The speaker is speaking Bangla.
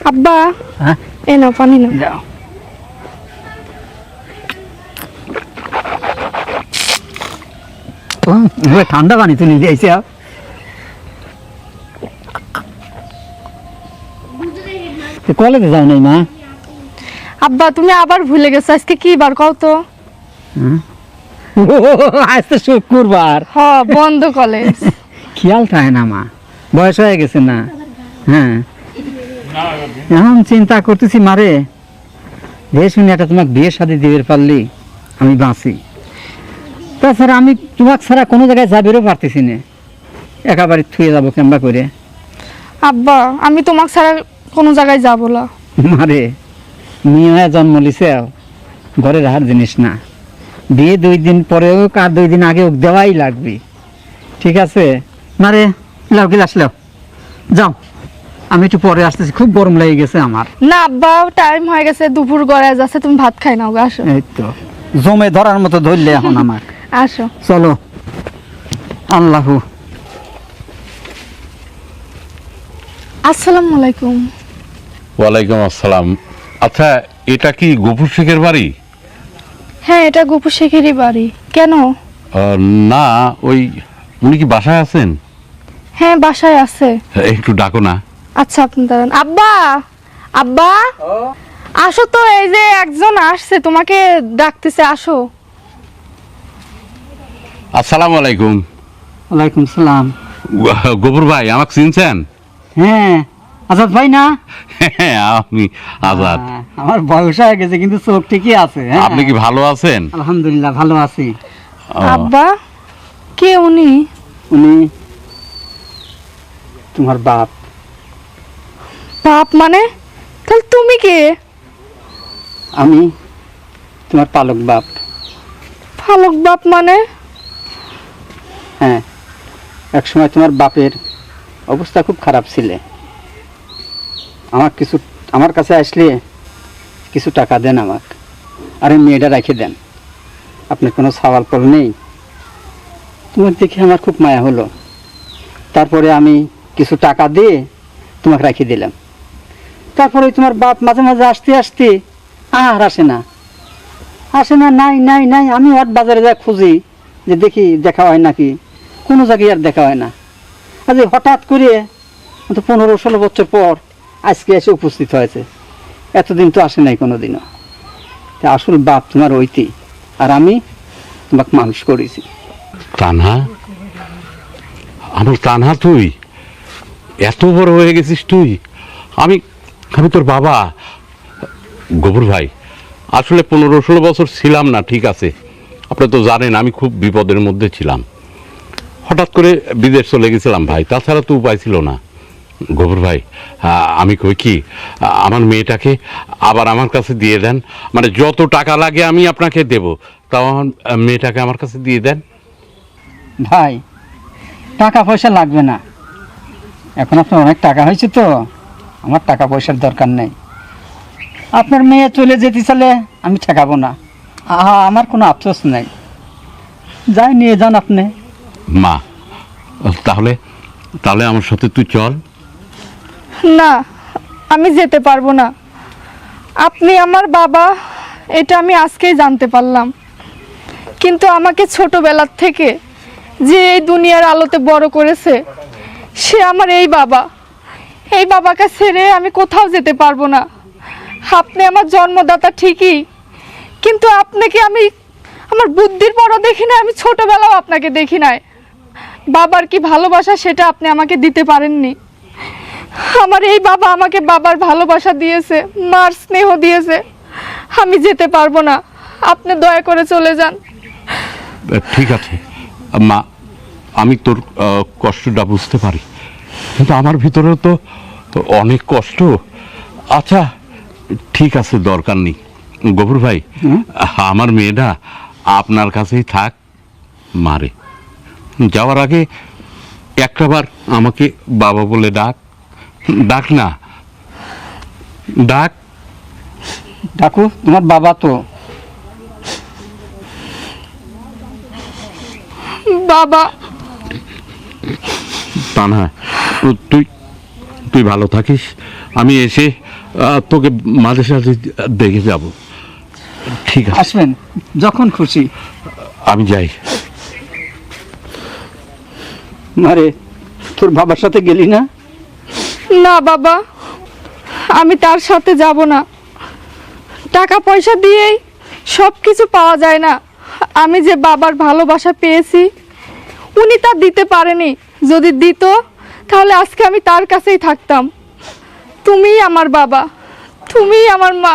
আব্বা হ্যাঁ এ নাও পানি নাও। যাও। ঠান্ডা পানি তুলি দিয়েছে। কলেজে যাও নাই মা? আব্বা তুমি আবার ভুলে গেছো, আজকে কি বার কও তো? আজ তো শুক্রবার। হ বন্ধ কলেজ। খেয়াল থাকে না মা, বয়স হয়ে গেছে না। হ্যাঁ এখন চিন্তা করতেছি মারে, যে শুনে একটা তোমাকে বিয়ের সাথে দিতে পারলি আমি বাঁচি। তাছাড়া আমি তোমাকে ছাড়া কোনো জায়গায় যাবেরও পারতেছি না, একেবারে থুয়ে যাবো কেমবা করে। আব্বা আমি তোমাকে ছাড়া কোনো জায়গায় যাবো না। মারে মেয়ে হয়ে জন্ম লিছে, ঘরে রাখার জিনিস না। বিয়ে 2 দিন পরেও কার 2 দিন আগে দেওয়াই লাগবে। ঠিক আছে মারে, লাও গিলাস লাও, যাও আমি একটু পরে আসতেছি, খুব গরম লেগে গেছে আমার। না আব্বা টাইম হয়ে গেছে, দুপুর গড়ায় যাচ্ছে, তুমি ভাত খাই নাও গো, আসো। এই তো জমে ধরার মতো ধরলে এখন আমার। আসো। চলো আল্লাহ। আসসালামু আলাইকুম। ওয়ালাইকুম আসসালাম। আচ্ছা, এটা কি গফুর শেখের বাড়ি? হ্যাঁ এটা গপু শেখেরই বাড়ি। কেন? না, ওই উনি কি বাসায় আছেন? হ্যাঁ বাসায় আছে। একটু ডাকো না। আচ্ছা আপনি দাঁড়ান। আব্বা আব্বা আসো তো, এই যে একজন আসছে তোমাকে ডাকতেছে, আসো। আসসালামু আলাইকুম। ওয়ালাইকুম সালাম। গফুর ভাই, আমাকে চিনছেন? হ্যাঁ আজাদ ভাই না? হ্যাঁ, আমি আজাদ। আমার বয়স হয়ে গেছে কিন্তু চোখ ঠিকই আছে। হ্যাঁ। আপনি কি ভালো আছেন? আলহামদুলিল্লাহ ভালো আছি। ও, আব্বা কে উনি? উনি তোমার বাপ। বাপ মানে? তাহলে তুমি কে? আমি তোমার পালক বাপ। ফালক বাপ মানে? হ্যাঁ একসময় তোমার বাপের অবস্থা খুব খারাপ ছিল। আমার কাছে আসলে কিছু টাকা দেন আমাকে, আরে মেয়েটা রেখে দেন, আপনার কোনো সওয়াল পল নেই। তোমার দেখে আমার খুব মায়া হলো, তারপরে আমি কিছু টাকা দিয়ে তোমাকে রেখে দিলাম। তারপরে তোমার বাপ মাঝে মাঝে আসতে আসতে আর আসে না, নাই নাই নাই। আমি হাট বাজারে যা খুঁজি যে দেখি দেখা হয় নাকি, কোনো জায়গায় আর দেখা হয় না। আজ হঠাৎ করে 15-16 বছর পর আজকে এসে উপস্থিত হয়েছে। এতদিন তো আসে নাই কোনোদিনও। তা আসল বাপ তোমার ওইটি, আর আমি তোমাকে মানুষ করেছি। তানহা, আমার তানহা, তুই এত বড় হয়ে গেছিস তুই। আমি আমি তোর বাবা। গফুর ভাই, আসলে 15-16 বছর ছিলাম না, ঠিক আছে। আপনি তো জানেন আমি খুব বিপদের মধ্যে ছিলাম, হঠাৎ করে বিদেশ চলে গেছিলাম ভাই, তাছাড়া তো উপায় ছিল না। গফুর ভাই, আমি কই কি, আমার মেয়েটাকে আবার আমার কাছে দিয়ে দেন। মানে যত টাকা লাগে আমি আপনাকে দেব, তাও আমার মেয়েটাকে আমার কাছে দিয়ে দেন। ভাই টাকা পয়সা লাগবে না, এখন আপনার অনেক টাকা হয়েছে তো, আমার টাকা পয়সার দরকার নেই। আপনার মেয়ে চলে যেতে চাইলে আমি ঠেকাবো না, আমার কোনো আফসোস নেই। যাই নিয়ে যান আপনি। মা, তাহলে তাহলে আমার সাথে তুই চল। না আমি যেতে পারবো না। আপনি আমার বাবা এটা আমি আজকেই জানতে পারলাম, কিন্তু আমাকে ছোটবেলার থেকে যে এই দুনিয়ার আলোতে বড় করেছে সে আমার এই বাবা। এই বাবাকে ছেড়ে আমি কোথাও যেতে পারবো না। আপনি আমার জন্মদাতা ঠিকই, কিন্তু আপনাকে আমি আমার বুদ্ধির বড় দেখি না, আমি ছোটবেলাও আপনাকে দেখি নাই। বাবার কি ভালোবাসা সেটা আপনি আমাকে দিতে পারেননি। আমার এই বাবা আমাকে বাবার ভালোবাসা দিয়েছে, মার স্নেহ দিয়েছে। আমি যেতে পারবো না, আপনি দয়া করে চলে যান। ঠিক আছে মা, আমি তোর কষ্টটা বুঝতে পারি, কিন্তু আমার ভিতরেও তো অনেক কষ্ট। আচ্ছা ঠিক আছে, দরকার নেই। গফুর ভাই, আমার মেয়েটা আপনার কাছেই থাক। মারে যাওয়ার আগে একটাবার আমাকে বাবা বলে ডাক, ডাক না, ডাক। ডাকু, তোমার বাবা তো। বাবা। তানহা, তুই তুই ভালো থাকিস, আমি এসে তোকে মাঝে সাঝে দেখে যাব। ঠিক আছে, আসবেন যখন খুশি। আমি যাই। মারে, তোর বাবার সাথে গেলি না? না বাবা, আমি তার সাথে যাব না। টাকা পয়সা দিয়েই সব কিছু পাওয়া যায় না। আমি যে বাবার ভালোবাসা পেয়েছি, উনি তা দিতে পারেনি। যদি দিত তাহলে আজকে আমি তার কাছেই থাকতাম। তুমিই আমার বাবা, তুমিই আমার মা।